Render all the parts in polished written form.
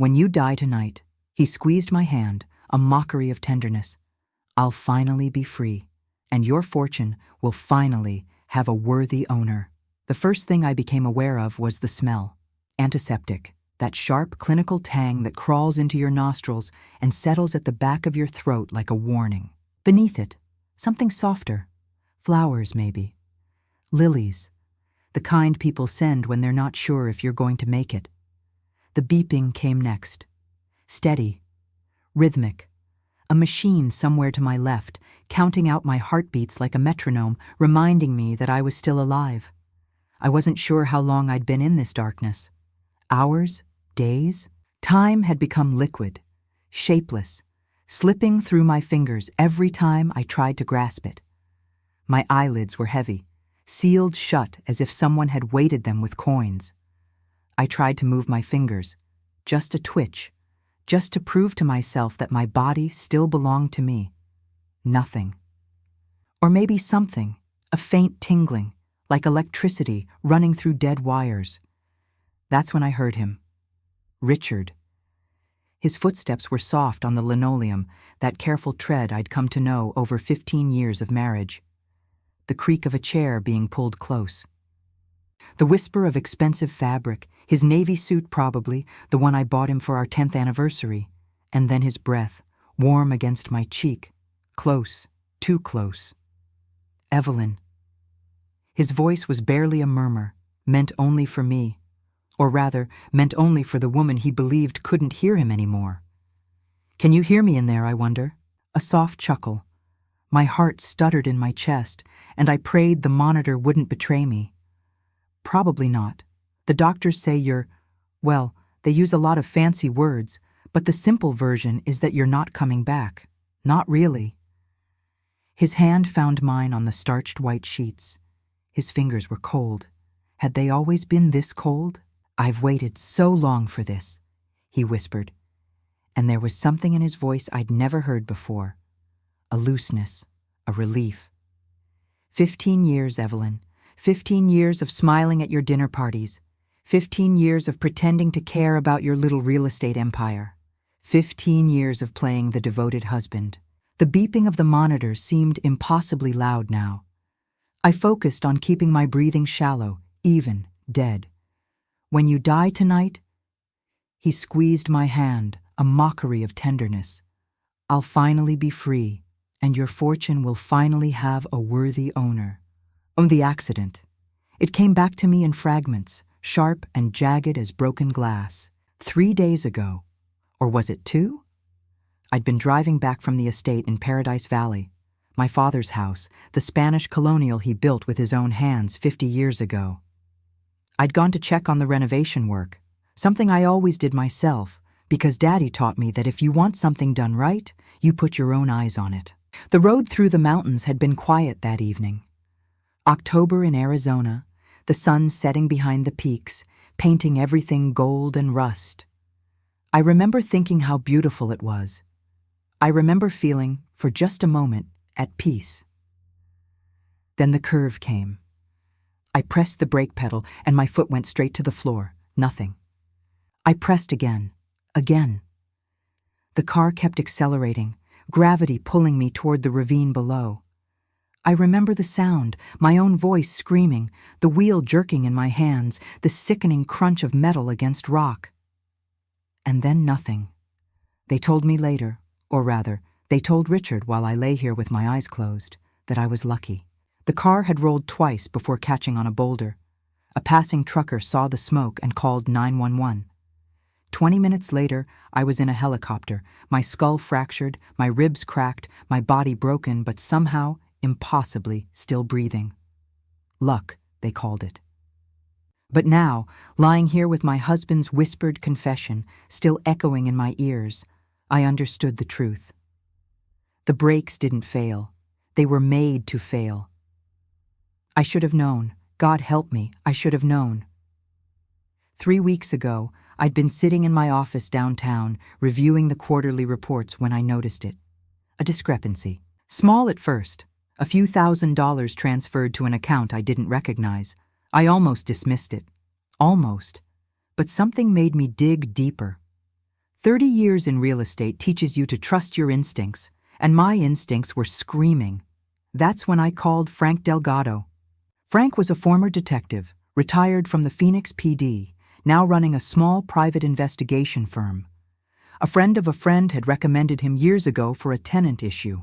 When you die tonight, he squeezed my hand, a mockery of tenderness. I'll finally be free, and your fortune will finally have a worthy owner. The first thing I became aware of was the smell. Antiseptic, that sharp clinical tang that crawls into your nostrils and settles at the back of your throat like a warning. Beneath it, something softer. Flowers, maybe. Lilies, the kind people send when they're not sure if you're going to make it. The beeping came next. Steady, rhythmic. A machine somewhere to my left, counting out my heartbeats like a metronome, reminding me that I was still alive. I wasn't sure how long I'd been in this darkness. Hours? Days? Time had become liquid, shapeless, slipping through my fingers every time I tried to grasp it. My eyelids were heavy, sealed shut as if someone had weighted them with coins. I tried to move my fingers, just a twitch, just to prove to myself that my body still belonged to me. Nothing. Or maybe something, a faint tingling, like electricity running through dead wires. That's when I heard him. Richard. His footsteps were soft on the linoleum, that careful tread I'd come to know over 15 years of marriage. The creak of a chair being pulled close. The whisper of expensive fabric, his navy suit probably, the one I bought him for our 10th anniversary, and then his breath, warm against my cheek, close, too close. Evelyn. His voice was barely a murmur, meant only for me, or rather, meant only for the woman he believed couldn't hear him anymore. Can you hear me in there, I wonder? A soft chuckle. My heart stuttered in my chest, and I prayed the monitor wouldn't betray me. Probably not. The doctors say well, they use a lot of fancy words, but the simple version is that you're not coming back. Not really. His hand found mine on the starched white sheets. His fingers were cold. Had they always been this cold? I've waited so long for this, he whispered, and there was something in his voice I'd never heard before. A looseness, a relief. 15 years, Evelyn. 15 years of smiling at your dinner parties. 15 years of pretending to care about your little real estate empire. 15 years of playing the devoted husband. The beeping of the monitor seemed impossibly loud now. I focused on keeping my breathing shallow, even, dead. When you die tonight, he squeezed my hand, a mockery of tenderness. I'll finally be free, and your fortune will finally have a worthy owner. Oh, the accident. It came back to me in fragments, sharp and jagged as broken glass. 3 days ago. Or was it 2? I'd been driving back from the estate in Paradise Valley, my father's house, the Spanish colonial he built with his own hands 50 years ago. I'd gone to check on the renovation work, something I always did myself, because Daddy taught me that if you want something done right, you put your own eyes on it. The road through the mountains had been quiet that evening. October in Arizona, the sun setting behind the peaks, painting everything gold and rust. I remember thinking how beautiful it was. I remember feeling, for just a moment, at peace. Then the curve came. I pressed the brake pedal and my foot went straight to the floor. Nothing. I pressed again. Again. The car kept accelerating, gravity pulling me toward the ravine below. I remember the sound, my own voice screaming, the wheel jerking in my hands, the sickening crunch of metal against rock. And then nothing. They told me later, or rather, they told Richard while I lay here with my eyes closed, that I was lucky. The car had rolled twice before catching on a boulder. A passing trucker saw the smoke and called 911. 20 minutes later, I was in a helicopter, my skull fractured, my ribs cracked, my body broken, but somehow, impossibly, still breathing. Luck, they called it. But now, lying here with my husband's whispered confession still echoing in my ears, I understood the truth. The brakes didn't fail. They were made to fail. I should have known. God help me, I should have known. 3 weeks ago, I'd been sitting in my office downtown, reviewing the quarterly reports when I noticed it. A discrepancy. Small at first. A few $1,000s transferred to an account I didn't recognize. I almost dismissed it. Almost. But something made me dig deeper. 30 years in real estate teaches you to trust your instincts, and my instincts were screaming. That's when I called Frank Delgado. Frank was a former detective, retired from the Phoenix PD, now running a small private investigation firm. A friend of a friend had recommended him years ago for a tenant issue.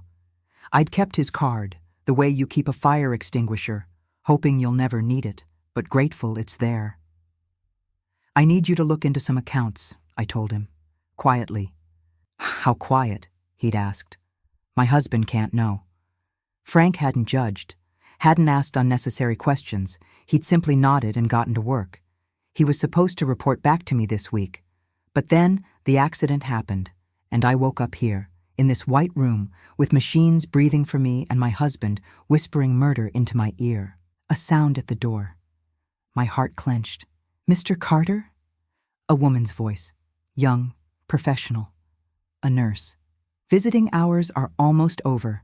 I'd kept his card, the way you keep a fire extinguisher, hoping you'll never need it, but grateful it's there. I need you to look into some accounts, I told him, quietly. How quiet? He'd asked. My husband can't know. Frank hadn't judged, hadn't asked unnecessary questions. He'd simply nodded and gotten to work. He was supposed to report back to me this week. But then the accident happened, and I woke up here, in this white room, with machines breathing for me and my husband whispering murder into my ear. A sound at the door. My heart clenched. Mr. Carter? A woman's voice. Young, professional. A nurse. Visiting hours are almost over.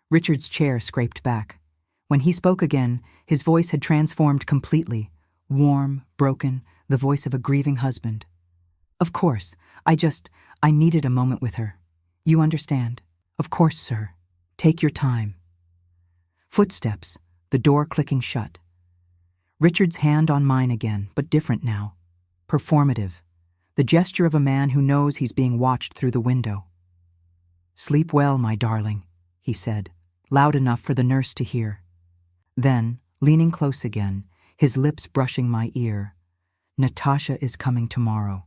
Richard's chair scraped back. When he spoke again, his voice had transformed completely. Warm, broken, the voice of a grieving husband. Of course, I needed a moment with her. You understand? Of course, sir. Take your time. Footsteps, the door clicking shut. Richard's hand on mine again, but different now. Performative. The gesture of a man who knows he's being watched through the window. Sleep well, my darling, he said, loud enough for the nurse to hear. Then, leaning close again, his lips brushing my ear. Natasha is coming tomorrow.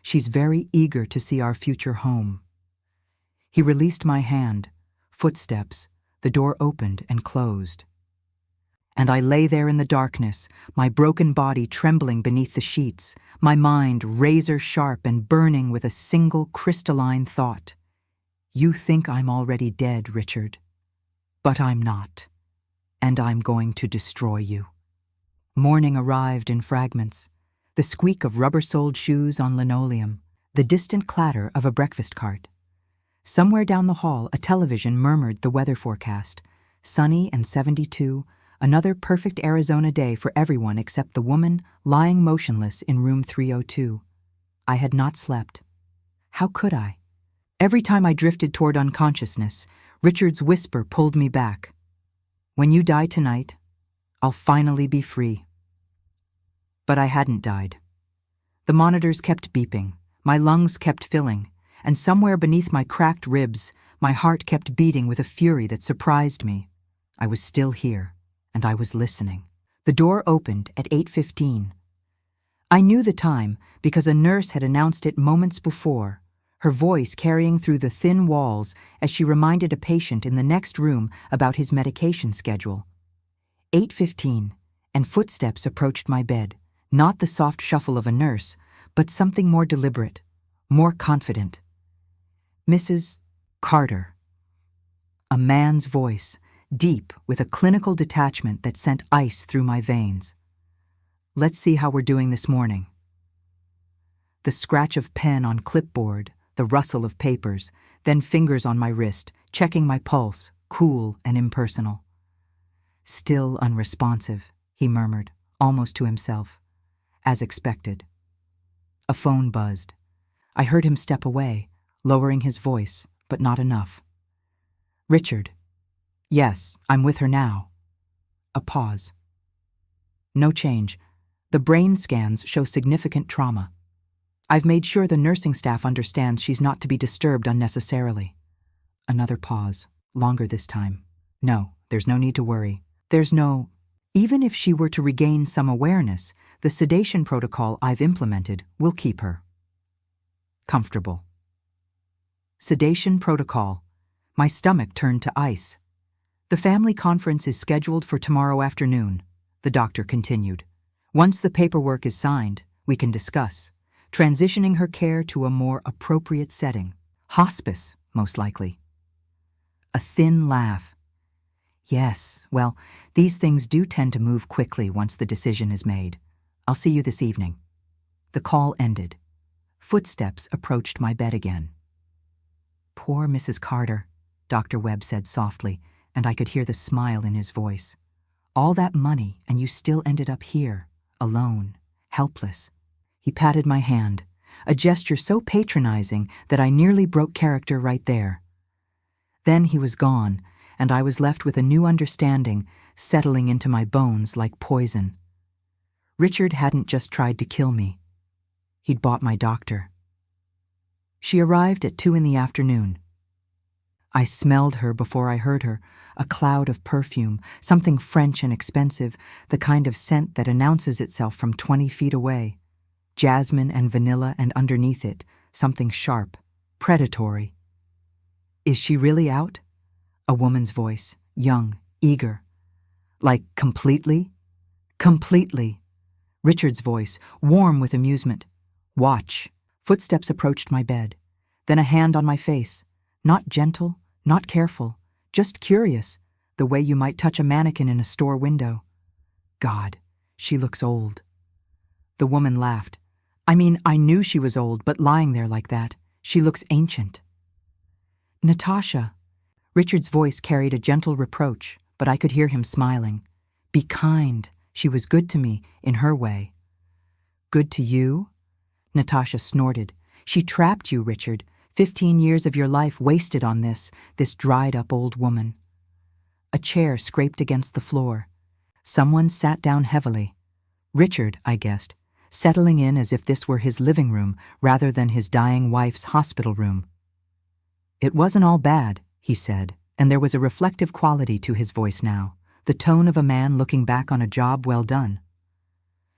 She's very eager to see our future home. He released my hand. Footsteps. The door opened and closed. And I lay there in the darkness, my broken body trembling beneath the sheets, my mind razor sharp and burning with a single crystalline thought. You think I'm already dead, Richard. But I'm not. And I'm going to destroy you. Morning arrived in fragments. The squeak of rubber-soled shoes on linoleum, the distant clatter of a breakfast cart. Somewhere down the hall, a television murmured the weather forecast. Sunny and 72, another perfect Arizona day for everyone except the woman lying motionless in room 302. I had not slept. How could I? Every time I drifted toward unconsciousness, Richard's whisper pulled me back. When you die tonight, I'll finally be free. But I hadn't died. The monitors kept beeping, my lungs kept filling, and somewhere beneath my cracked ribs, my heart kept beating with a fury that surprised me. I was still here, and I was listening. The door opened at 8:15. I knew the time because a nurse had announced it moments before, her voice carrying through the thin walls as she reminded a patient in the next room about his medication schedule. 8:15, and footsteps approached my bed. Not the soft shuffle of a nurse, but something more deliberate, more confident. Mrs. Carter. A man's voice, deep with a clinical detachment that sent ice through my veins. Let's see how we're doing this morning. The scratch of pen on clipboard, the rustle of papers, then fingers on my wrist, checking my pulse, cool and impersonal. Still unresponsive, he murmured, almost to himself. As expected. A phone buzzed. I heard him step away, lowering his voice, but not enough. Richard. Yes, I'm with her now. A pause. No change. The brain scans show significant trauma. I've made sure the nursing staff understands she's not to be disturbed unnecessarily. Another pause, longer this time. No, there's no need to worry. Even if she were to regain some awareness, the sedation protocol I've implemented will keep her comfortable. Sedation protocol. My stomach turned to ice. The family conference is scheduled for tomorrow afternoon, the doctor continued. Once the paperwork is signed, we can discuss transitioning her care to a more appropriate setting. Hospice, most likely. A thin laugh. Yes, well, these things do tend to move quickly once the decision is made. I'll see you this evening. The call ended. Footsteps approached my bed again. Poor Mrs. Carter, Dr. Webb said softly, and I could hear the smile in his voice. All that money, and you still ended up here, alone, helpless. He patted my hand. a gesture so patronizing that I nearly broke character right there. Then he was gone, and I was left with a new understanding settling into my bones like poison. Richard hadn't just tried to kill me. He'd bought my doctor. She arrived at 2 in the afternoon. I smelled her before I heard her, a cloud of perfume, something French and expensive, the kind of scent that announces itself from 20 feet away. Jasmine and vanilla, and underneath it, something sharp, predatory. "Is she really out?" A woman's voice, young, eager. "Like completely?" "Completely." Richard's voice, warm with amusement. "Watch." Footsteps approached my bed. Then a hand on my face. Not gentle, not careful, just curious, the way you might touch a mannequin in a store window. God, she looks old. The woman laughed. I mean, I knew she was old, but lying there like that, she looks ancient. "Natasha." Richard's voice carried a gentle reproach, but I could hear him smiling. "Be kind. She was good to me, in her way." "Good to you?" Natasha snorted. "She trapped you, Richard. 15 years of your life wasted on this dried-up old woman." A chair scraped against the floor. Someone sat down heavily. Richard, I guessed, settling in as if this were his living room rather than his dying wife's hospital room. "It wasn't all bad," he said, and there was a reflective quality to his voice now, the tone of a man looking back on a job well done.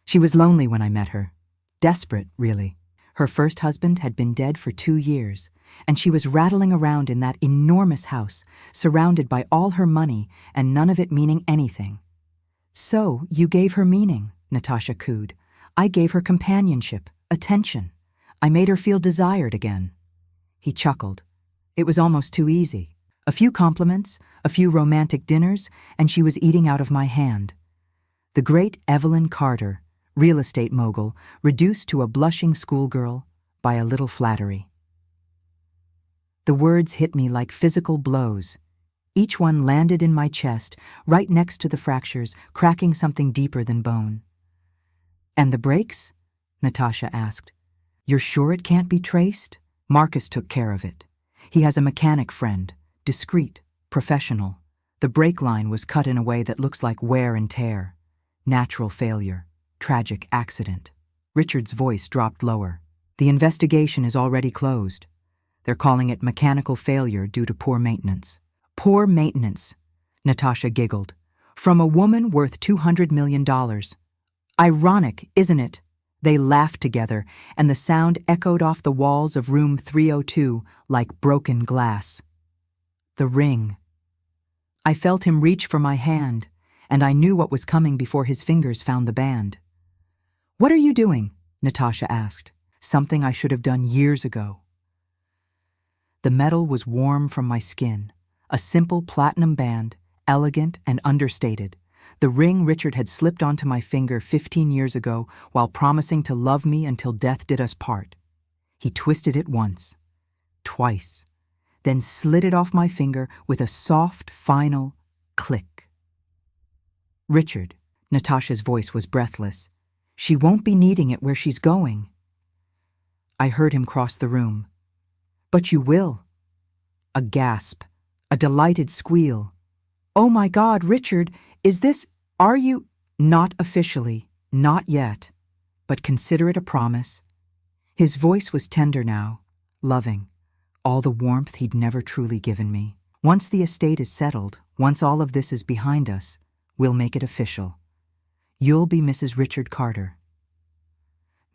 "She was lonely when I met her. Desperate, really. Her first husband had been dead for 2 years, and she was rattling around in that enormous house, surrounded by all her money and none of it meaning anything." "So you gave her meaning," Natasha cooed. "I gave her companionship, attention. I made her feel desired again." He chuckled. It was almost too easy. A few compliments, a few romantic dinners, and she was eating out of my hand. The great Evelyn Carter, real estate mogul, reduced to a blushing schoolgirl by a little flattery. The words hit me like physical blows. Each one landed in my chest, right next to the fractures, cracking something deeper than bone. "And the brakes?" Natasha asked. "You're sure it can't be traced?" "Marcus took care of it. He has a mechanic friend, discreet, professional. The brake line was cut in a way that looks like wear and tear. Natural failure. Tragic accident." Richard's voice dropped lower. "The investigation is already closed. They're calling it mechanical failure due to poor maintenance." "Poor maintenance," Natasha giggled. "From a woman worth $200 million. Ironic, isn't it?" They laughed together, and the sound echoed off the walls of room 302 like broken glass. The ring. I felt him reach for my hand, and I knew what was coming before his fingers found the band. "What are you doing?" Natasha asked. Something I should have done years ago. The metal was warm from my skin, a simple platinum band, elegant and understated. The ring Richard had slipped onto my finger 15 years ago while promising to love me until death did us part. He twisted it once, twice, then slid it off my finger with a soft, final click. "Richard," Natasha's voice was breathless. "She won't be needing it where she's going." I heard him cross the room. "But you will." A gasp, a delighted squeal. "Oh my God, Richard, are you—" "Not officially, not yet, but consider it a promise." His voice was tender now, loving, all the warmth he'd never truly given me. "Once the estate is settled, once all of this is behind us, we'll make it official. You'll be Mrs. Richard Carter."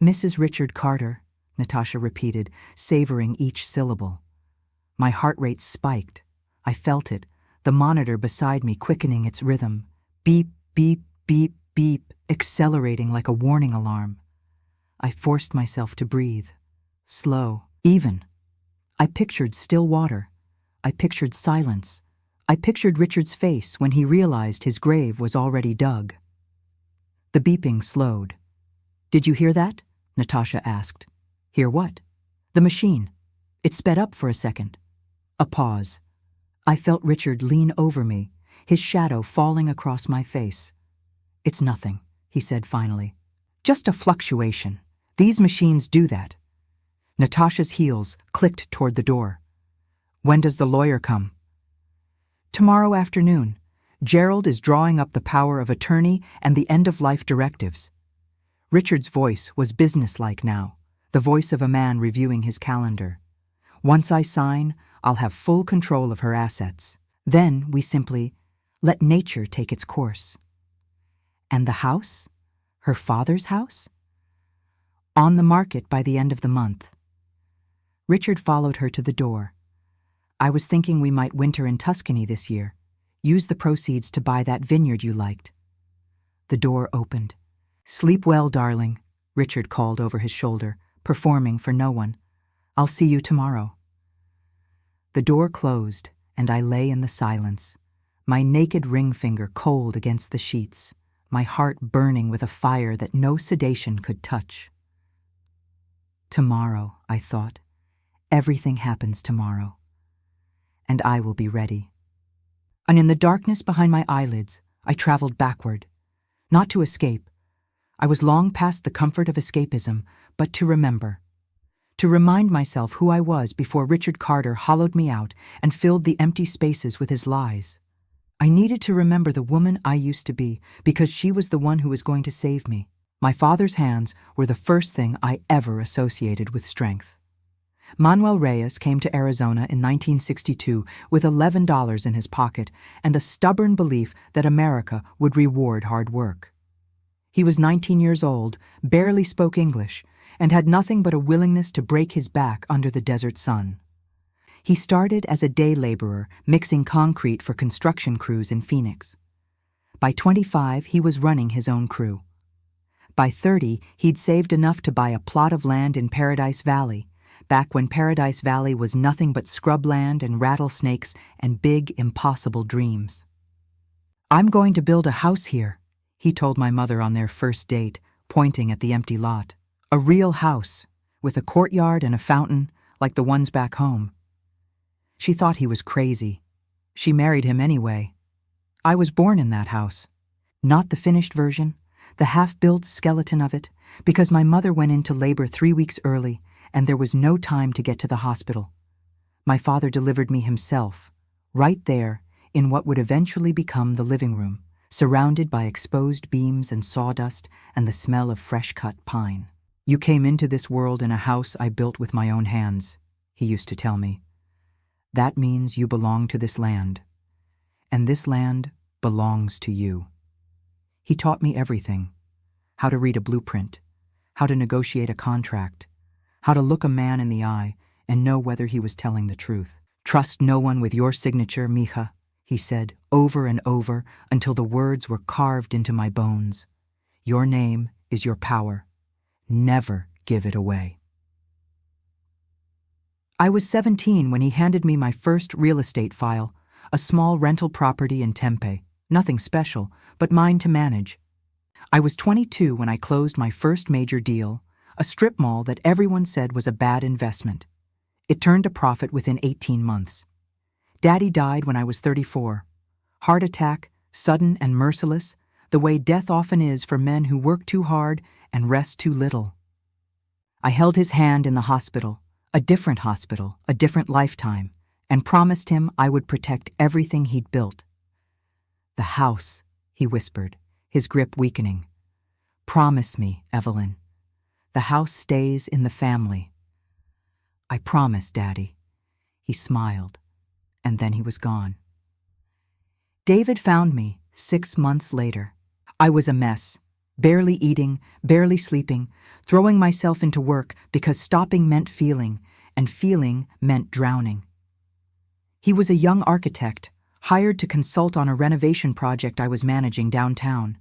"Mrs. Richard Carter," Natasha repeated, savoring each syllable. My heart rate spiked. I felt it, the monitor beside me quickening its rhythm. Beep, beep, beep, beep, accelerating like a warning alarm. I forced myself to breathe. Slow, even. I pictured still water. I pictured silence. I pictured Richard's face when he realized his grave was already dug. The beeping slowed. "Did you hear that?" Natasha asked. "Hear what?" "The machine. It sped up for a second." A pause. I felt Richard lean over me, his shadow falling across my face. "It's nothing," he said finally. "Just a fluctuation. These machines do that. Natasha's heels clicked toward the door. "When does the lawyer come?" "Tomorrow afternoon. Gerald is drawing up the power of attorney and the end-of-life directives." Richard's voice was businesslike now, the voice of a man reviewing his calendar. "Once I sign, I'll have full control of her assets. Then we simply let nature take its course." "And the house? Her father's house?" "On the market by the end of the month." Richard followed her to the door. "I was thinking we might winter in Tuscany this year. Use the proceeds to buy that vineyard you liked." The door opened. "Sleep well, darling," Richard called over his shoulder, performing for no one. "I'll see you tomorrow." The door closed, and I lay in the silence, my naked ring finger cold against the sheets, my heart burning with a fire that no sedation could touch. Tomorrow, I thought. Everything happens tomorrow. And I will be ready. And in the darkness behind my eyelids, I traveled backward. Not to escape. I was long past the comfort of escapism, but to remember. To remind myself who I was before Richard Carter hollowed me out and filled the empty spaces with his lies. I needed to remember the woman I used to be, because she was the one who was going to save me. My father's hands were the first thing I ever associated with strength. Manuel Reyes came to Arizona in 1962 with $11 in his pocket and a stubborn belief that America would reward hard work. He was 19 years old, barely spoke English, and had nothing but a willingness to break his back under the desert sun. He started as a day laborer, mixing concrete for construction crews in Phoenix. By 25, he was running his own crew. By 30, he'd saved enough to buy a plot of land in Paradise Valley, back when Paradise Valley was nothing but scrubland and rattlesnakes and big, impossible dreams. "I'm going to build a house here," he told my mother on their first date, pointing at the empty lot. "A real house, with a courtyard and a fountain, like the ones back home." She thought he was crazy. She married him anyway. I was born in that house. Not the finished version, the half-built skeleton of it, because my mother went into labor 3 weeks early, and there was no time to get to the hospital. My father delivered me himself, right there, in what would eventually become the living room, surrounded by exposed beams and sawdust and the smell of fresh-cut pine. "You came into this world in a house I built with my own hands," he used to tell me. "That means you belong to this land, and this land belongs to you." He taught me everything: how to read a blueprint, how to negotiate a contract, how to look a man in the eye and know whether he was telling the truth. "Trust no one with your signature, mija," he said over and over until the words were carved into my bones. "Your name is your power. Never give it away." I was 17 when he handed me my first real estate file, a small rental property in Tempe, nothing special, but mine to manage. I was 22 when I closed my first major deal, a strip mall that everyone said was a bad investment. It turned a profit within 18 months. Daddy died when I was 34. Heart attack, sudden and merciless, the way death often is for men who work too hard and rest too little. I held his hand in the hospital, a different lifetime, and promised him I would protect everything he'd built. "The house," he whispered, his grip weakening. "Promise me, Evelyn. The house stays in the family." "I promise, Daddy." He smiled, and then he was gone. David found me 6 months later. I was a mess, barely eating, barely sleeping, throwing myself into work because stopping meant feeling, and feeling meant drowning. He was a young architect, hired to consult on a renovation project I was managing downtown.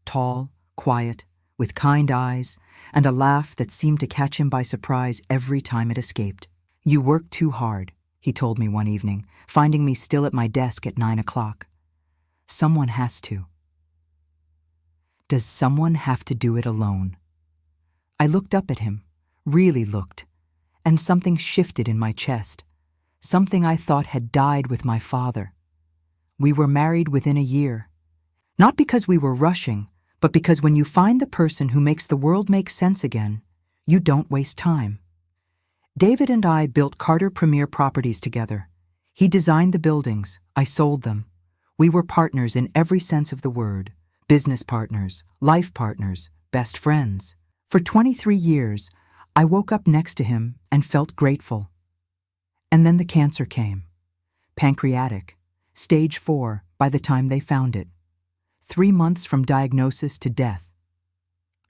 Tall, quiet, with kind eyes, and a laugh that seemed to catch him by surprise every time it escaped. "You work too hard," he told me one evening, finding me still at my desk at 9 o'clock. "Someone has to." Does someone have to do it alone? I looked up at him, really looked, and something shifted in my chest, something I thought had died with my father. We were married within a year. Not because we were rushing, but because when you find the person who makes the world make sense again, you don't waste time. David and I built Carter Premier Properties together. He designed the buildings, I sold them. We were partners in every sense of the word. Business partners, life partners, best friends. For 23 years, I woke up next to him and felt grateful. And then the cancer came. Pancreatic, stage 4 by the time they found it. 3 months from diagnosis to death.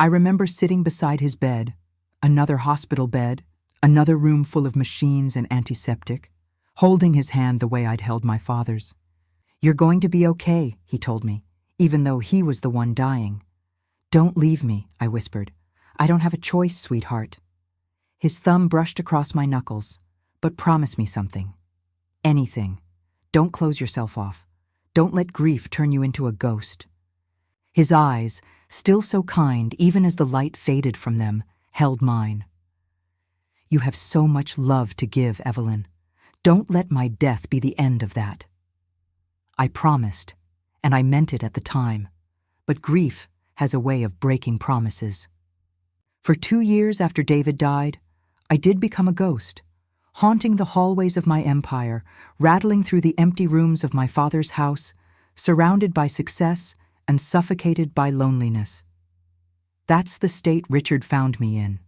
I remember sitting beside his bed, another hospital bed, another room full of machines and antiseptic, holding his hand the way I'd held my father's. "You're going to be okay," he told me, even though he was the one dying. "Don't leave me," I whispered. "I don't have a choice, sweetheart." His thumb brushed across my knuckles. "But promise me something. Anything. Don't close yourself off. Don't let grief turn you into a ghost." His eyes, still so kind even as the light faded from them, held mine. "You have so much love to give, Evelyn. Don't let my death be the end of that." I promised, and I meant it at the time, but grief has a way of breaking promises. For 2 years after David died, I did become a ghost, haunting the hallways of my empire, rattling through the empty rooms of my father's house, surrounded by success and suffocated by loneliness. That's the state Richard found me in.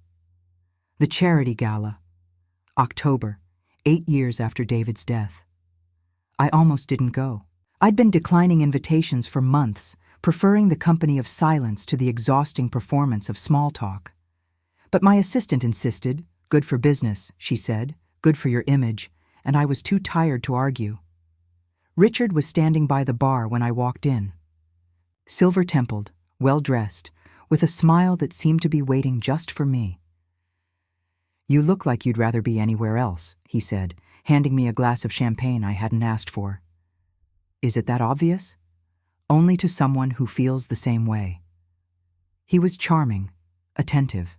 The charity gala. October, 8 years after David's death. I almost didn't go. I'd been declining invitations for months, preferring the company of silence to the exhausting performance of small talk. But my assistant insisted. "Good for business," she said, "good for your image," and I was too tired to argue. Richard was standing by the bar when I walked in. Silver-templed, well-dressed, with a smile that seemed to be waiting just for me. "You look like you'd rather be anywhere else," he said, handing me a glass of champagne I hadn't asked for. Is it that obvious? Only to someone who feels the same way. He was charming, attentive.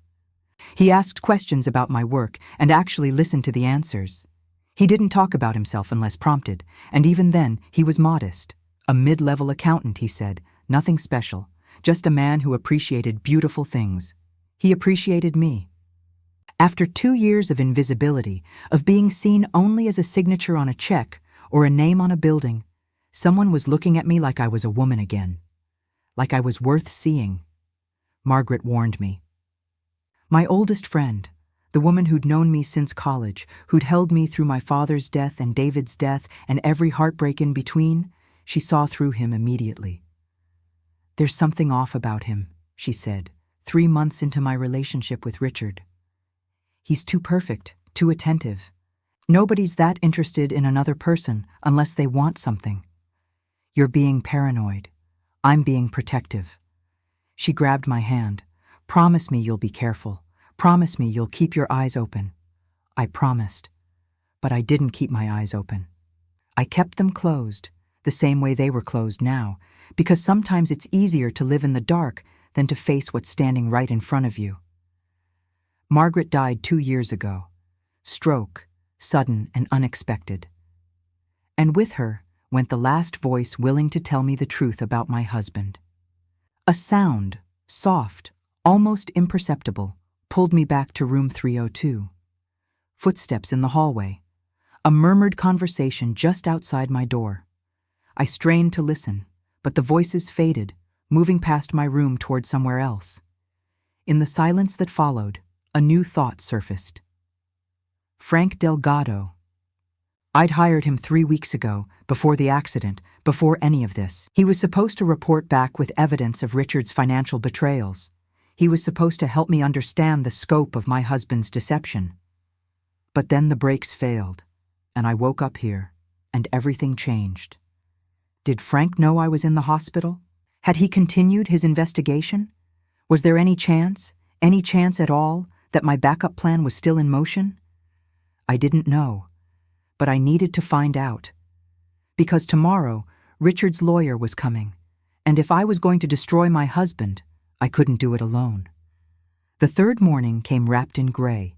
He asked questions about my work and actually listened to the answers. He didn't talk about himself unless prompted, and even then he was modest. A mid-level accountant, he said, nothing special, just a man who appreciated beautiful things. He appreciated me. After 2 years of invisibility, of being seen only as a signature on a check or a name on a building, someone was looking at me like I was a woman again, like I was worth seeing. Margaret warned me. My oldest friend, the woman who'd known me since college, who'd held me through my father's death and David's death and every heartbreak in between, she saw through him immediately. "There's something off about him," she said, 3 months into my relationship with Richard. "He's too perfect, too attentive. Nobody's that interested in another person unless they want something. You're being paranoid. I'm being protective." She grabbed my hand. "Promise me you'll be careful. Promise me you'll keep your eyes open." I promised. But I didn't keep my eyes open. I kept them closed, the same way they were closed now, because sometimes it's easier to live in the dark than to face what's standing right in front of you. Margaret died 2 years ago. Stroke, sudden and unexpected. And with her went the last voice willing to tell me the truth about my husband. A sound, soft, almost imperceptible, pulled me back to room 302. Footsteps in the hallway. A murmured conversation just outside my door. I strained to listen, but the voices faded, moving past my room toward somewhere else. In the silence that followed, a new thought surfaced. Frank Delgado. I'd hired him 3 weeks ago, before the accident, before any of this. He was supposed to report back with evidence of Richard's financial betrayals. He was supposed to help me understand the scope of my husband's deception. But then the brakes failed, and I woke up here, and everything changed. Did Frank know I was in the hospital? Had he continued his investigation? Was there any chance at all, that my backup plan was still in motion? I didn't know, but I needed to find out. Because tomorrow, Richard's lawyer was coming, and if I was going to destroy my husband, I couldn't do it alone. The third morning came wrapped in gray.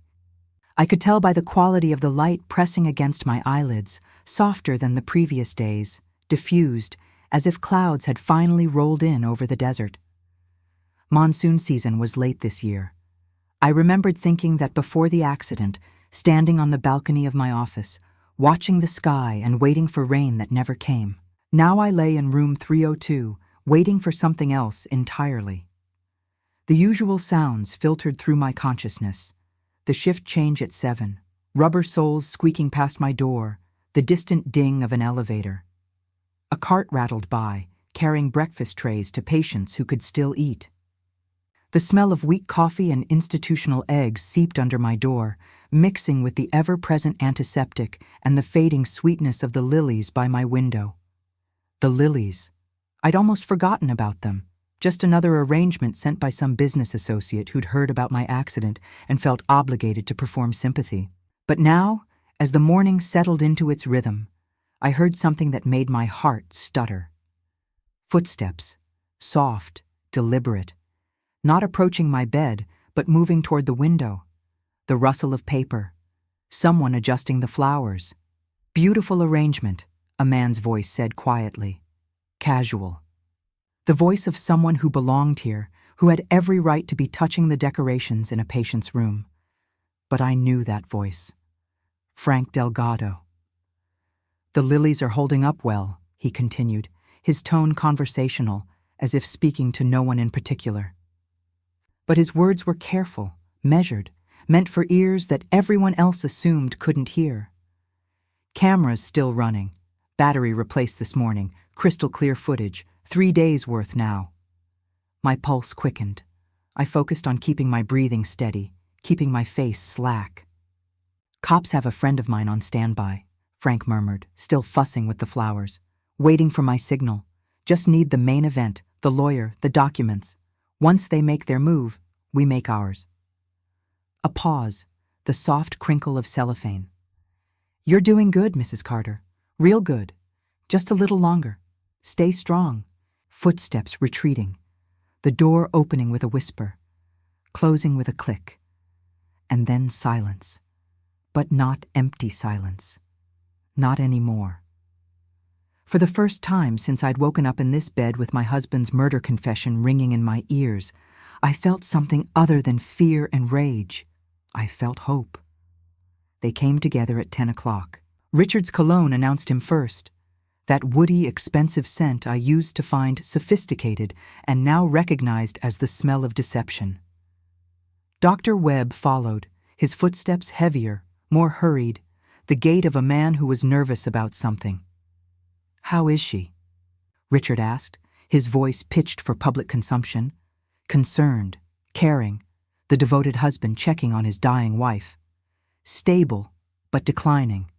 I could tell by the quality of the light pressing against my eyelids, softer than the previous days, diffused, as if clouds had finally rolled in over the desert. Monsoon season was late this year. I remembered thinking that before the accident, standing on the balcony of my office, watching the sky and waiting for rain that never came. Now I lay in room 302, waiting for something else entirely. The usual sounds filtered through my consciousness. The shift change at 7, rubber soles squeaking past my door, the distant ding of an elevator. A cart rattled by, carrying breakfast trays to patients who could still eat. The smell of weak coffee and institutional eggs seeped under my door, mixing with the ever-present antiseptic and the fading sweetness of the lilies by my window. The lilies. I'd almost forgotten about them. Just another arrangement sent by some business associate who'd heard about my accident and felt obligated to perform sympathy. But now, as the morning settled into its rhythm, I heard something that made my heart stutter. Footsteps, soft, deliberate, not approaching my bed, but moving toward the window. The rustle of paper, someone adjusting the flowers. Beautiful arrangement, a man's voice said quietly. Casual. The voice of someone who belonged here, who had every right to be touching the decorations in a patient's room. But I knew that voice. Frank Delgado. The lilies are holding up well, he continued, his tone conversational, as if speaking to no one in particular. But his words were careful, measured, meant for ears that everyone else assumed couldn't hear. Cameras still running. Battery replaced this morning, crystal clear footage, 3 days worth now. My pulse quickened. I focused on keeping my breathing steady, keeping my face slack. Cops have a friend of mine on standby, Frank murmured, still fussing with the flowers. Waiting for my signal. Just need the main event, the lawyer, the documents. Once they make their move, we make ours. A pause, the soft crinkle of cellophane. You're doing good, Mrs. Carter. Real good. Just a little longer. Stay strong. Footsteps retreating. The door opening with a whisper. Closing with a click. And then silence. But not empty silence. Not anymore. For the first time since I'd woken up in this bed with my husband's murder confession ringing in my ears, I felt something other than fear and rage. I felt hope. They came together at 10 o'clock. Richard's cologne announced him first. That woody, expensive scent I used to find sophisticated and now recognized as the smell of deception. Dr. Webb followed, his footsteps heavier, more hurried, the gait of a man who was nervous about something. How is she? Richard asked, his voice pitched for public consumption. Concerned, caring, the devoted husband checking on his dying wife. Stable, but declining.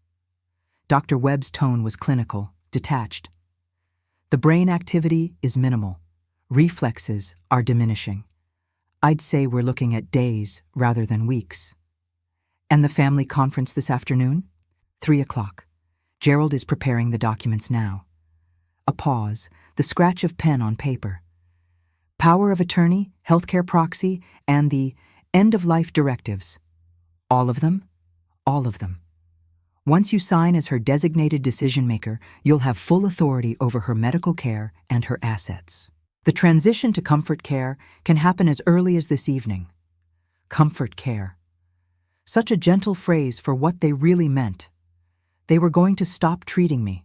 Dr. Webb's tone was clinical, detached. The brain activity is minimal. Reflexes are diminishing. I'd say we're looking at days rather than weeks. And the family conference this afternoon? 3 o'clock. Gerald is preparing the documents now. A pause, the scratch of pen on paper. Power of attorney, healthcare proxy, and the end-of-life directives. All of them? All of them. Once you sign as her designated decision-maker, you'll have full authority over her medical care and her assets. The transition to comfort care can happen as early as this evening. Comfort care. Such a gentle phrase for what they really meant. They were going to stop treating me,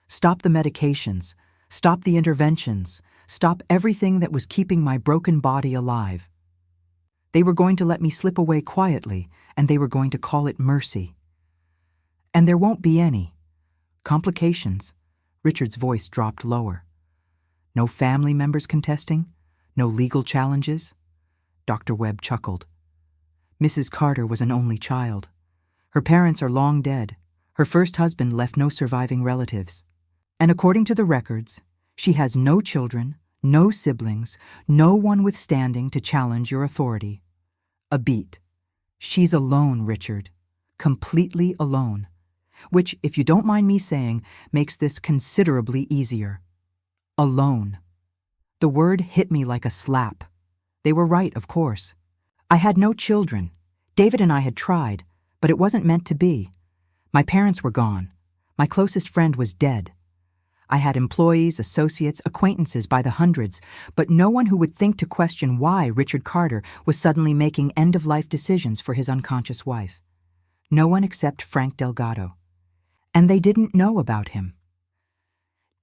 stop the medications, stop the interventions, stop everything that was keeping my broken body alive. They were going to let me slip away quietly, and they were going to call it mercy. And there won't be any. Complications. Richard's voice dropped lower. No family members contesting? No legal challenges? Dr. Webb chuckled. Mrs. Carter was an only child. Her parents are long dead. Her first husband left no surviving relatives. And according to the records, she has no children, no siblings, no one with standing to challenge your authority. A beat. She's alone, Richard. Completely alone. Which, if you don't mind me saying, makes this considerably easier. Alone. The word hit me like a slap. They were right, of course. I had no children. David and I had tried, but it wasn't meant to be. My parents were gone. My closest friend was dead. I had employees, associates, acquaintances by the hundreds, but no one who would think to question why Richard Carter was suddenly making end-of-life decisions for his unconscious wife. No one except Frank Delgado. And they didn't know about him.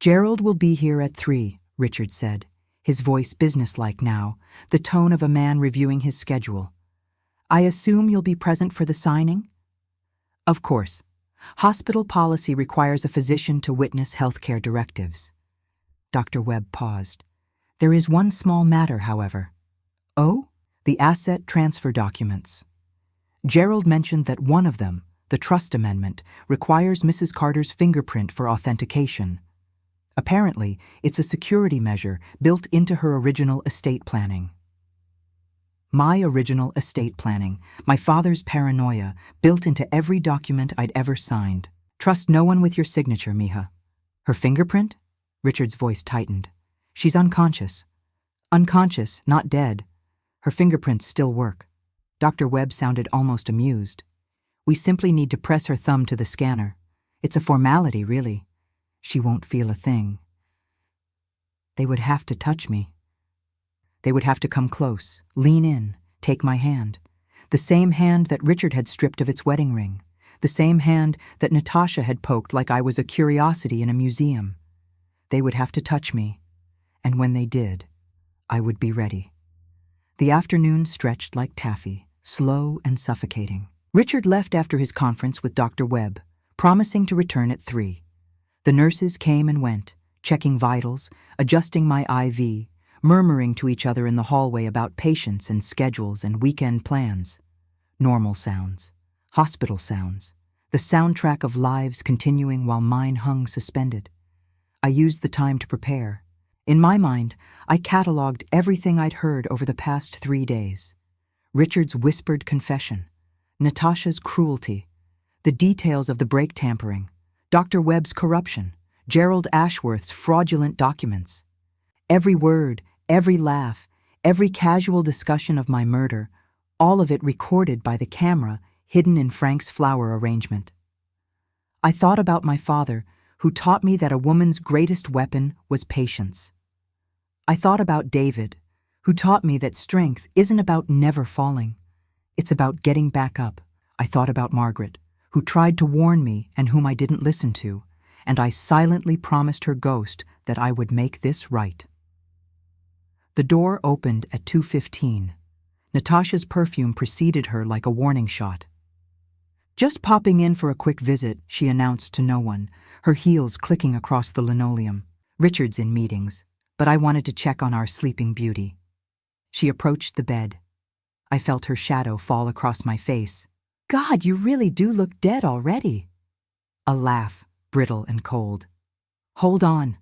"Gerald will be here at 3, Richard said, his voice businesslike now, the tone of a man reviewing his schedule. "I assume you'll be present for the signing?" "Of course. Hospital policy requires a physician to witness healthcare directives." Dr. Webb paused. "There is one small matter, however." "Oh?" "The asset transfer documents. Gerald mentioned that one of them, the trust amendment, requires Mrs. Carter's fingerprint for authentication. Apparently, it's a security measure built into her original estate planning." My original estate planning, my father's paranoia, built into every document I'd ever signed. "Trust no one with your signature, Mija." "Her fingerprint?" Richard's voice tightened. "She's unconscious." "Unconscious, not dead. Her fingerprints still work." Dr. Webb sounded almost amused. "We simply need to press her thumb to the scanner. It's a formality, really. She won't feel a thing." "They would have to touch me." "They would have to come close, lean in, take my hand. The same hand that Richard had stripped of its wedding ring. The same hand that Natasha had poked like I was a curiosity in a museum. They would have to touch me. And when they did, I would be ready." The afternoon stretched like taffy, slow and suffocating. Richard left after his conference with Dr. Webb, promising to return at 3. The nurses came and went, checking vitals, adjusting my IV, murmuring to each other in the hallway about patients and schedules and weekend plans. Normal sounds, hospital sounds, the soundtrack of lives continuing while mine hung suspended. I used the time to prepare. In my mind, I catalogued everything I'd heard over the past 3 days. Richard's whispered confession, Natasha's cruelty, the details of the brake tampering, Dr. Webb's corruption, Gerald Ashworth's fraudulent documents. Every word, every laugh, every casual discussion of my murder, all of it recorded by the camera hidden in Frank's flower arrangement. I thought about my father, who taught me that a woman's greatest weapon was patience. I thought about David, who taught me that strength isn't about never falling. It's about getting back up. I thought about Margaret, who tried to warn me and whom I didn't listen to, and I silently promised her ghost that I would make this right. The door opened at 2:15. Natasha's perfume preceded her like a warning shot. "Just popping in for a quick visit," she announced to no one, her heels clicking across the linoleum. "Richard's in meetings, but I wanted to check on our sleeping beauty." She approached the bed. I felt her shadow fall across my face. "God, you really do look dead already." A laugh, brittle and cold. "Hold on.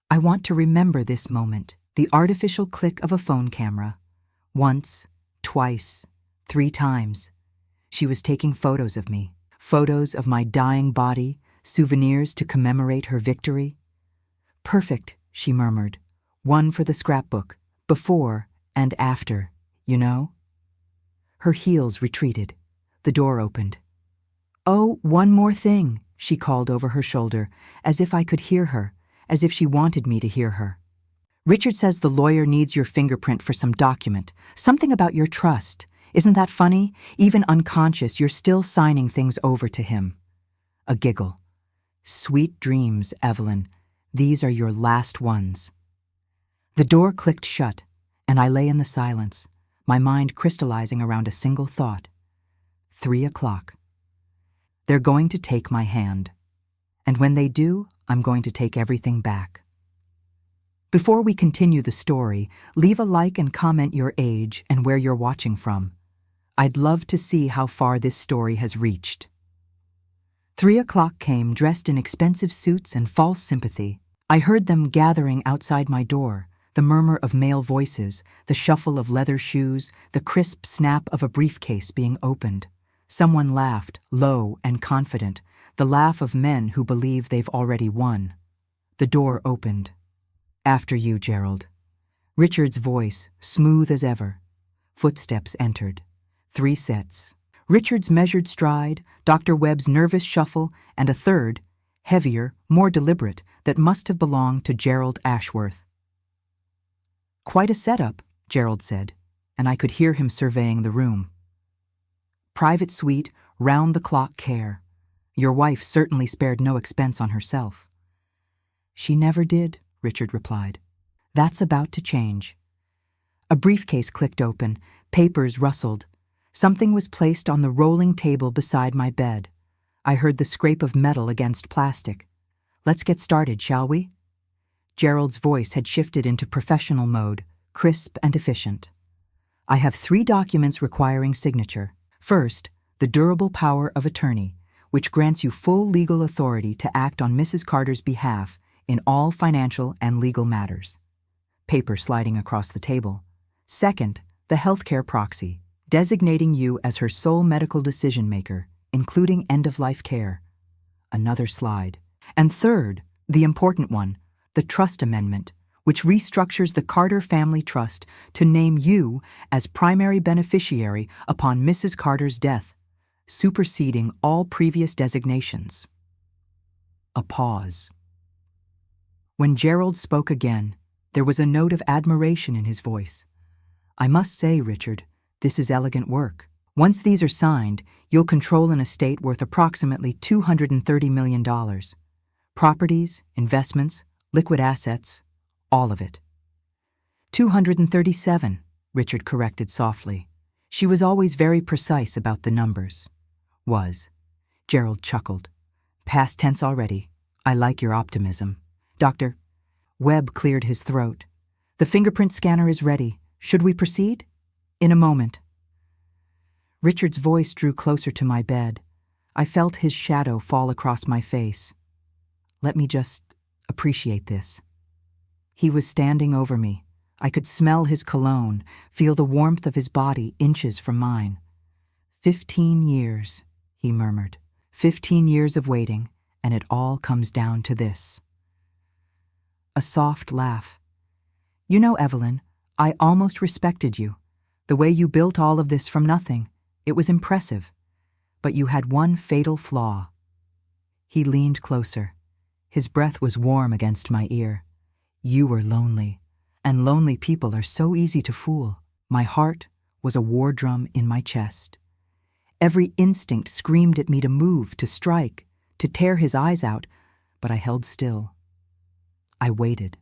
I want to remember this moment." The artificial click of a phone camera. Once, twice, 3 times. She was taking photos of me, photos of my dying body, souvenirs to commemorate her victory. "Perfect," she murmured. "One for the scrapbook, before and after, you know?" Her heels retreated. The door opened. "Oh, one more thing," she called over her shoulder, as if I could hear her, as if she wanted me to hear her. "Richard says the lawyer needs your fingerprint for some document, something about your trust. Isn't that funny? Even unconscious, you're still signing things over to him." A giggle. "Sweet dreams, Evelyn. These are your last ones." The door clicked shut, and I lay in the silence, my mind crystallizing around a single thought. 3 o'clock. They're going to take my hand. And when they do, I'm going to take everything back. Before we continue the story, leave a like and comment your age and where you're watching from. I'd love to see how far this story has reached. 3 o'clock came dressed in expensive suits and false sympathy. I heard them gathering outside my door, the murmur of male voices, the shuffle of leather shoes, the crisp snap of a briefcase being opened. Someone laughed, low and confident, the laugh of men who believe they've already won. The door opened. "After you, Gerald." Richard's voice, smooth as ever. Footsteps entered. 3 sets. Richard's measured stride, Dr. Webb's nervous shuffle, and a third, heavier, more deliberate, that must have belonged to Gerald Ashworth. "Quite a setup," Gerald said, and I could hear him surveying the room. "Private suite, round-the-clock care. Your wife certainly spared no expense on herself." "She never did," Richard replied. "That's about to change." A briefcase clicked open, papers rustled. Something was placed on the rolling table beside my bed. I heard the scrape of metal against plastic. "Let's get started, shall we?" Gerald's voice had shifted into professional mode, crisp and efficient. "I have 3 documents requiring signature. First, the durable power of attorney, which grants you full legal authority to act on Mrs. Carter's behalf in all financial and legal matters." Paper sliding across the table. "Second, the healthcare proxy, designating you as her sole medical decision-maker, including end-of-life care." Another slide. "And third, the important one, the trust amendment, which restructures the Carter Family Trust to name you as primary beneficiary upon Mrs. Carter's death, superseding all previous designations." A pause. When Gerald spoke again, there was a note of admiration in his voice. "I must say, Richard, this is elegant work. Once these are signed, you'll control an estate worth approximately $230 million. Properties, investments, liquid assets, all of it." 237, Richard corrected softly. She was always very precise about the numbers. "Was." Gerald chuckled. "Past tense already. I like your optimism. Doctor." Webb cleared his throat. "The fingerprint scanner is ready. Should we proceed?" "In a moment." Richard's voice drew closer to my bed. I felt his shadow fall across my face. "Let me just appreciate this." He was standing over me. I could smell his cologne, feel the warmth of his body inches from mine. 15 years, he murmured. 15 years of waiting, and it all comes down to this." A soft laugh. "You know, Evelyn, I almost respected you. The way you built all of this from nothing, it was impressive. But you had one fatal flaw." He leaned closer. His breath was warm against my ear. "You were lonely, and lonely people are so easy to fool." My heart was a war drum in my chest. Every instinct screamed at me to move, to strike, to tear his eyes out, but I held still. I waited.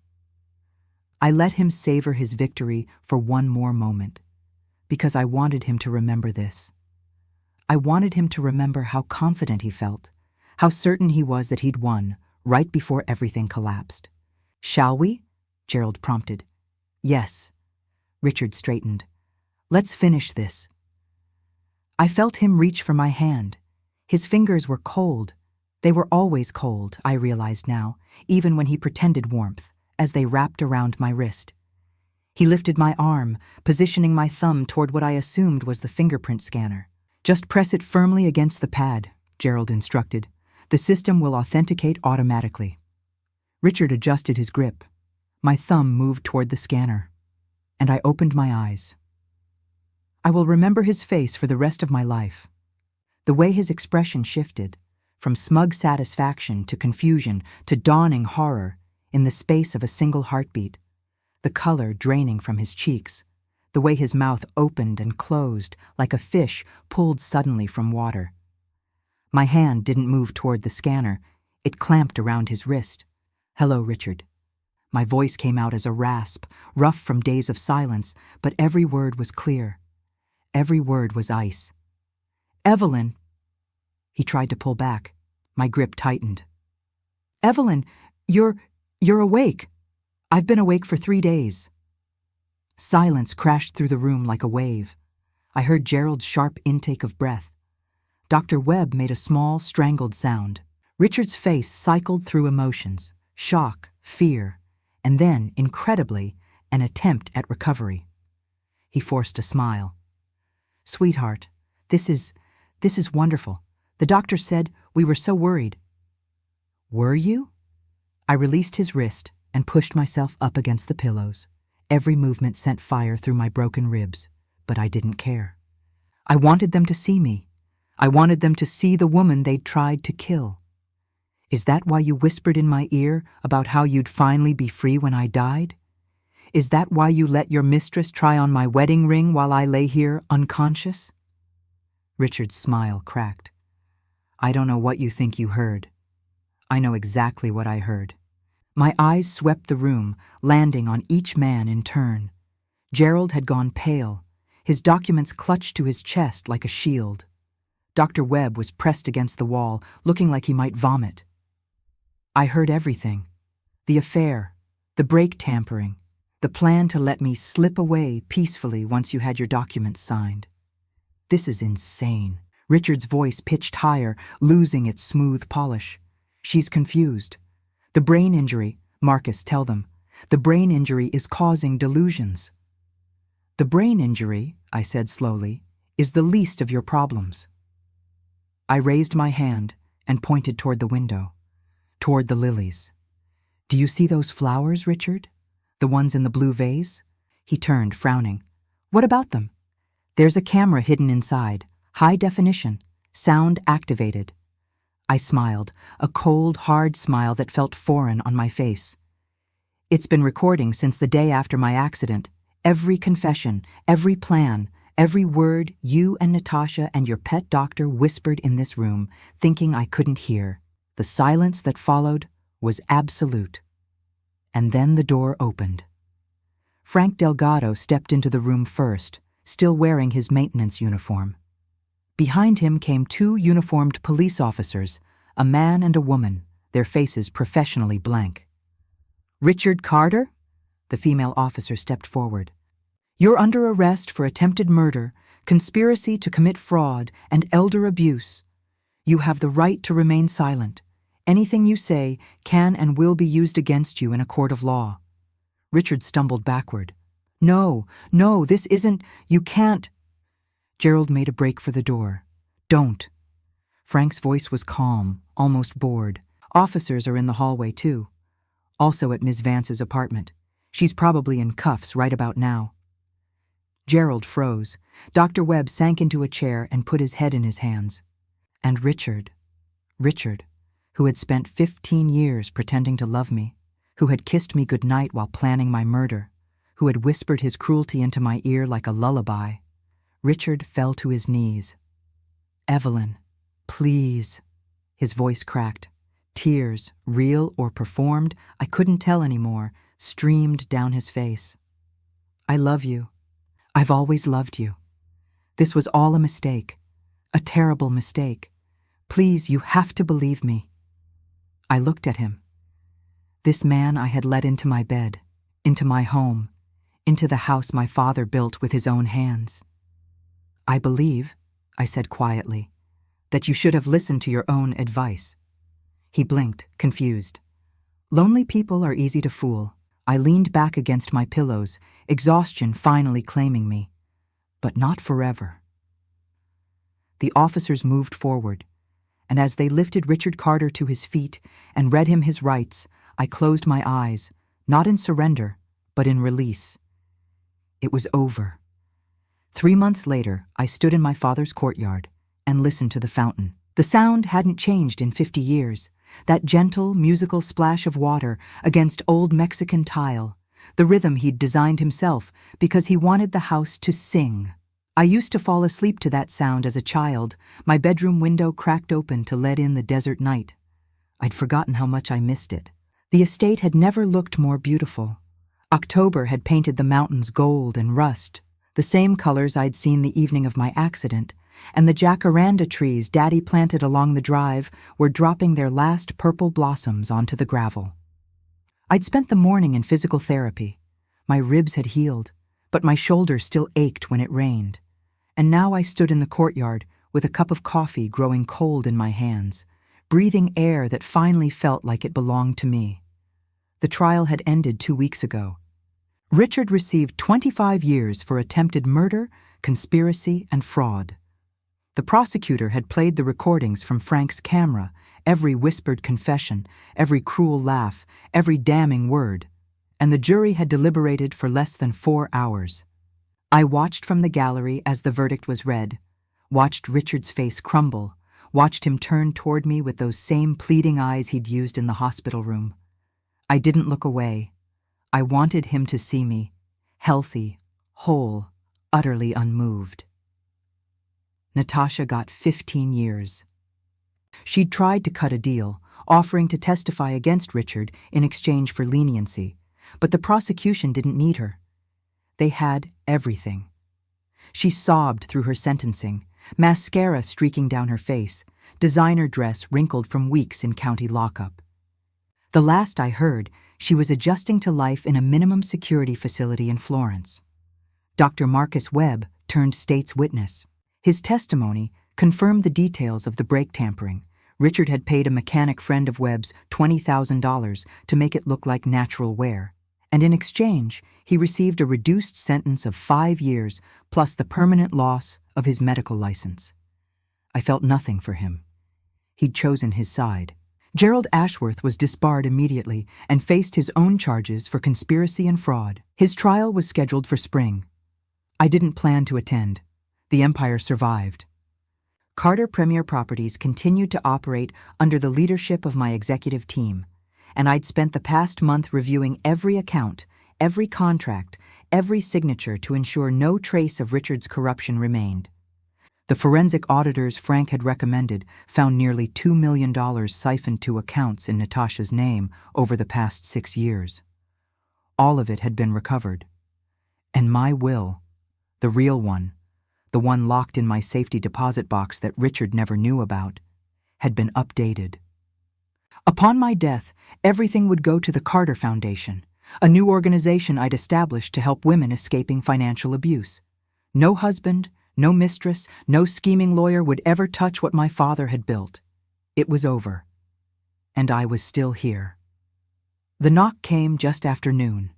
I let him savor his victory for one more moment, because I wanted him to remember this. I wanted him to remember how confident he felt, how certain he was that he'd won, right before everything collapsed. "Shall we?" Gerald prompted. "Yes." Richard straightened. "Let's finish this." I felt him reach for my hand. His fingers were cold. They were always cold, I realized now, even when he pretended warmth, as they wrapped around my wrist. He lifted my arm, positioning my thumb toward what I assumed was the fingerprint scanner. "Just press it firmly against the pad," Gerald instructed. "The system will authenticate automatically." Richard adjusted his grip. My thumb moved toward the scanner, and I opened my eyes. I will remember his face for the rest of my life. The way his expression shifted, from smug satisfaction to confusion to dawning horror, in the space of a single heartbeat. The color draining from his cheeks, the way his mouth opened and closed like a fish pulled suddenly from water. My hand didn't move toward the scanner. It clamped around his wrist. "Hello, Richard." My voice came out as a rasp, rough from days of silence, but every word was clear. Every word was ice. "Evelyn." He tried to pull back. My grip tightened. "Evelyn, you're awake. I've been awake for 3 days." Silence crashed through the room like a wave. I heard Gerald's sharp intake of breath. Dr. Webb made a small, strangled sound. Richard's face cycled through emotions, shock, fear, and then, incredibly, an attempt at recovery. He forced a smile. "Sweetheart, this is wonderful. The doctor said we were so worried." "Were you?" I released his wrist and pushed myself up against the pillows. Every movement sent fire through my broken ribs, but I didn't care. I wanted them to see me. I wanted them to see the woman they'd tried to kill. "Is that why you whispered in my ear about how you'd finally be free when I died? Is that why you let your mistress try on my wedding ring while I lay here unconscious?" Richard's smile cracked. I don't know what you think you heard. I know exactly what I heard. My eyes swept the room, landing on each man in turn. Gerald had gone pale, his documents clutched to his chest like a shield. Dr. Webb was pressed against the wall, looking like he might vomit. I heard everything. The affair, the brake tampering, the plan to let me slip away peacefully once you had your documents signed. This is insane. Richard's voice pitched higher, losing its smooth polish. She's confused. The brain injury, Marcus, tell them. The brain injury is causing delusions. The brain injury, I said slowly, is the least of your problems. I raised my hand and pointed toward the window, toward the lilies. Do you see those flowers, Richard? The ones in the blue vase? He turned, frowning. What about them? There's a camera hidden inside, high definition, sound activated. I smiled, a cold, hard smile that felt foreign on my face. It's been recording since the day after my accident. Every confession, every plan, every word you and Natasha and your pet doctor whispered in this room, thinking I couldn't hear. The silence that followed was absolute. And then the door opened. Frank Delgado stepped into the room first, still wearing his maintenance uniform. Behind him came two uniformed police officers, a man and a woman, their faces professionally blank. Richard Carter? The female officer stepped forward. You're under arrest for attempted murder, conspiracy to commit fraud, and elder abuse. You have the right to remain silent. Anything you say can and will be used against you in a court of law. Richard stumbled backward. No, this isn't, you can't. Gerald made a break for the door. Don't. Frank's voice was calm, almost bored. Officers are in the hallway too. Also at Ms. Vance's apartment. She's probably in cuffs right about now. Gerald froze. Dr. Webb sank into a chair and put his head in his hands. And Richard, who had spent 15 years pretending to love me, who had kissed me goodnight while planning my murder, who had whispered his cruelty into my ear like a lullaby. Richard fell to his knees. Evelyn, please. His voice cracked. Tears, real or performed, I couldn't tell anymore, streamed down his face. I love you. I've always loved you. This was all a mistake, a terrible mistake. Please, you have to believe me. I looked at him. This man I had let into my bed, into my home, into the house my father built with his own hands. I believe, I said quietly, that you should have listened to your own advice. He blinked, confused. Lonely people are easy to fool. I leaned back against my pillows, exhaustion finally claiming me. But not forever. The officers moved forward, and as they lifted Richard Carter to his feet and read him his rights, I closed my eyes, not in surrender, but in release. It was over. 3 months later, I stood in my father's courtyard and listened to the fountain. The sound hadn't changed in 50 years. That gentle, musical splash of water against old Mexican tile, the rhythm he'd designed himself because he wanted the house to sing. I used to fall asleep to that sound as a child, my bedroom window cracked open to let in the desert night. I'd forgotten how much I missed it. The estate had never looked more beautiful. October had painted the mountains gold and rust, the same colors I'd seen the evening of my accident, and the jacaranda trees Daddy planted along the drive were dropping their last purple blossoms onto the gravel. I'd spent the morning in physical therapy. My ribs had healed, but my shoulder still ached when it rained. And now I stood in the courtyard with a cup of coffee growing cold in my hands, breathing air that finally felt like it belonged to me. The trial had ended 2 weeks ago. Richard received 25 years for attempted murder, conspiracy, and fraud. The prosecutor had played the recordings from Frank's camera, every whispered confession, every cruel laugh, every damning word, and the jury had deliberated for less than 4 hours. I watched from the gallery as the verdict was read, watched Richard's face crumble, watched him turn toward me with those same pleading eyes he'd used in the hospital room. I didn't look away. I wanted him to see me, healthy, whole, utterly unmoved. Natasha got 15 years. She'd tried to cut a deal, offering to testify against Richard in exchange for leniency, but the prosecution didn't need her. They had everything. She sobbed through her sentencing, mascara streaking down her face, designer dress wrinkled from weeks in county lockup. The last I heard, she was adjusting to life in a minimum security facility in Florence. Dr. Marcus Webb turned state's witness. His testimony confirmed the details of the brake tampering. Richard had paid a mechanic friend of Webb's $20,000 to make it look like natural wear, and in exchange, he received a reduced sentence of 5 years plus the permanent loss of his medical license. I felt nothing for him. He'd chosen his side. Gerald Ashworth was disbarred immediately and faced his own charges for conspiracy and fraud. His trial was scheduled for spring. I didn't plan to attend. The empire survived. Carter Premier Properties continued to operate under the leadership of my executive team, and I'd spent the past month reviewing every account, every contract, every signature to ensure no trace of Richard's corruption remained. The forensic auditors Frank had recommended found nearly $2 million siphoned to accounts in Natasha's name over the past 6 years. All of it had been recovered. And my will, the real one, the one locked in my safety deposit box that Richard never knew about, had been updated. Upon my death, everything would go to the Carter Foundation, a new organization I'd established to help women escaping financial abuse. No husband, no mistress, no scheming lawyer would ever touch what my father had built. It was over. And I was still here. The knock came just after noon.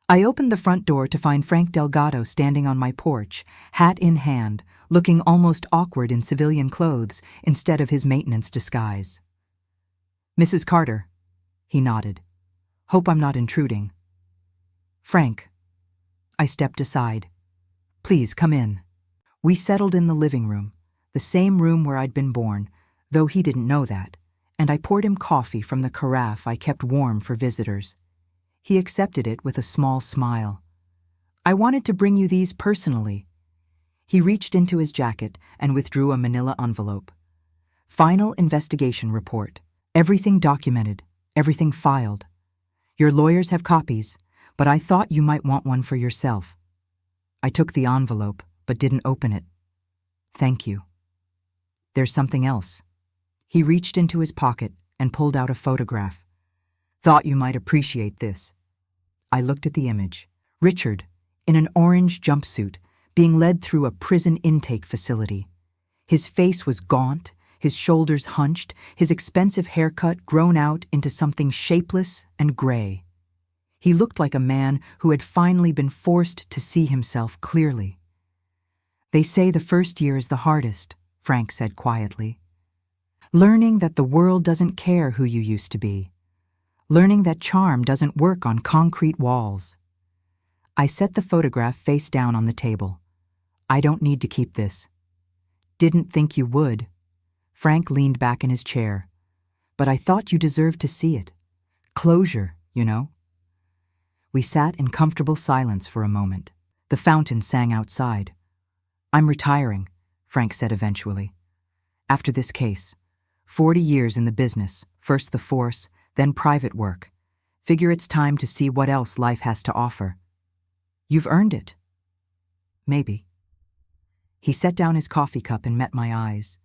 I opened the front door to find Frank Delgado standing on my porch, hat in hand, looking almost awkward in civilian clothes instead of his maintenance disguise. "Mrs. Carter," he nodded. "Hope I'm not intruding." "Frank." I stepped aside. "Please, come in." We settled in the living room, the same room where I'd been born, though he didn't know that, and I poured him coffee from the carafe I kept warm for visitors. He accepted it with a small smile. "I wanted to bring you these personally." He reached into his jacket and withdrew a manila envelope. "Final investigation report. Everything documented, everything filed. Your lawyers have copies, but I thought you might want one for yourself." I took the envelope, but didn't open it. "Thank you." "There's something else." He reached into his pocket and pulled out a photograph. "Thought you might appreciate this." I looked at the image. Richard, in an orange jumpsuit, being led through a prison intake facility. His face was gaunt, his shoulders hunched, his expensive haircut grown out into something shapeless and gray. He looked like a man who had finally been forced to see himself clearly. "They say the first year is the hardest," Frank said quietly. "Learning that the world doesn't care who you used to be. Learning that charm doesn't work on concrete walls." I set the photograph face down on the table. "I don't need to keep this." "Didn't think you would." Frank leaned back in his chair. "But I thought you deserved to see it. Closure, you know." We sat in comfortable silence for a moment. The fountain sang outside. "I'm retiring," Frank said eventually. "After this case. 40 years in the business, first the force, then private work. Figure it's time to see what else life has to offer." "You've earned it." "Maybe." He set down his coffee cup and met my eyes.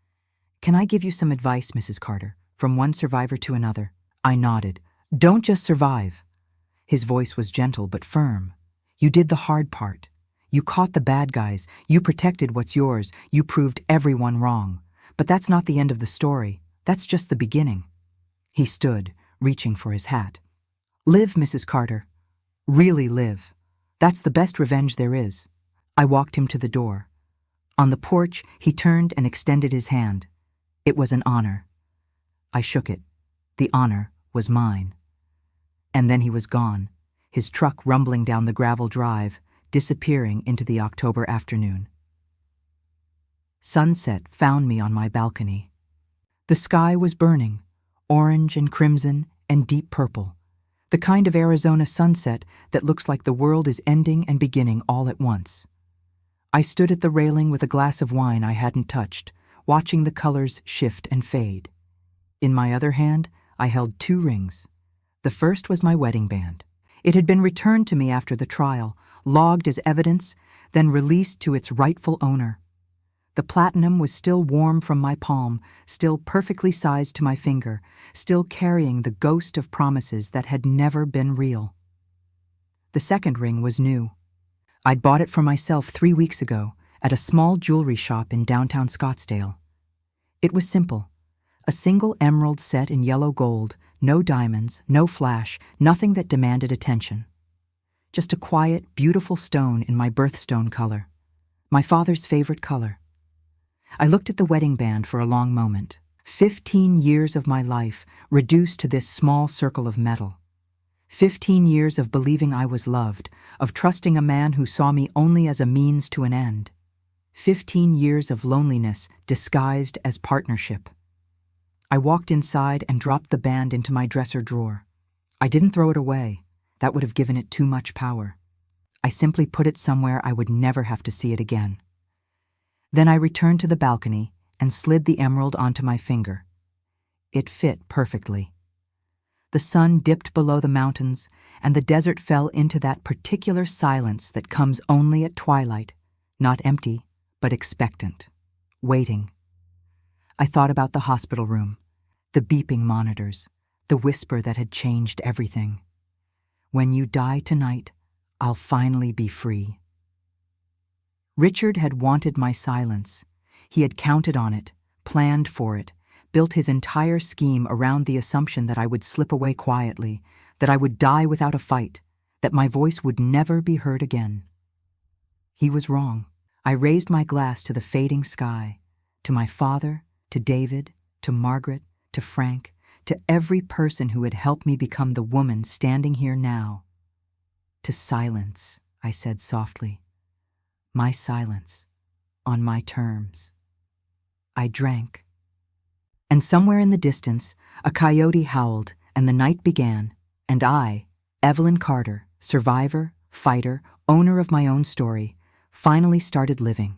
"Can I give you some advice, Mrs. Carter, from one survivor to another?" I nodded. "Don't just survive." His voice was gentle but firm. "You did the hard part. You caught the bad guys, you protected what's yours, you proved everyone wrong. But that's not the end of the story. That's just the beginning." He stood, reaching for his hat. "Live, Mrs. Carter. Really live. That's the best revenge there is." I walked him to the door. On the porch, he turned and extended his hand. It was an honor. I shook it. The honor was mine. And then he was gone, his truck rumbling down the gravel drive, disappearing into the October afternoon. Sunset found me on my balcony. The sky was burning, orange and crimson and deep purple, the kind of Arizona sunset that looks like the world is ending and beginning all at once. I stood at the railing with a glass of wine I hadn't touched, watching the colors shift and fade. In my other hand, I held 2 rings. The first was my wedding band. It had been returned to me after the trial, logged as evidence, then released to its rightful owner. The platinum was still warm from my palm, still perfectly sized to my finger, still carrying the ghost of promises that had never been real. The second ring was new. I'd bought it for myself 3 weeks ago at a small jewelry shop in downtown Scottsdale. It was simple. A single emerald set in yellow gold, no diamonds, no flash, nothing that demanded attention. Just a quiet, beautiful stone in my birthstone color, my father's favorite color. I looked at the wedding band for a long moment. 15 years of my life reduced to this small circle of metal. 15 years of believing I was loved, of trusting a man who saw me only as a means to an end. 15 years of loneliness disguised as partnership. I walked inside and dropped the band into my dresser drawer. I didn't throw it away. That would have given it too much power. I simply put it somewhere I would never have to see it again. Then I returned to the balcony and slid the emerald onto my finger. It fit perfectly. The sun dipped below the mountains, and the desert fell into that particular silence that comes only at twilight, not empty, but expectant, waiting. I thought about the hospital room, the beeping monitors, the whisper that had changed everything. When you die tonight, I'll finally be free. Richard had wanted my silence. He had counted on it, planned for it, built his entire scheme around the assumption that I would slip away quietly, that I would die without a fight, that my voice would never be heard again. He was wrong. I raised my glass to the fading sky, to my father, to David, to Margaret, to Frank, to every person who had helped me become the woman standing here now. To silence, I said softly. My silence, on my terms. I drank. And somewhere in the distance, a coyote howled, and the night began, and I, Evelyn Carter, survivor, fighter, owner of my own story, finally started living.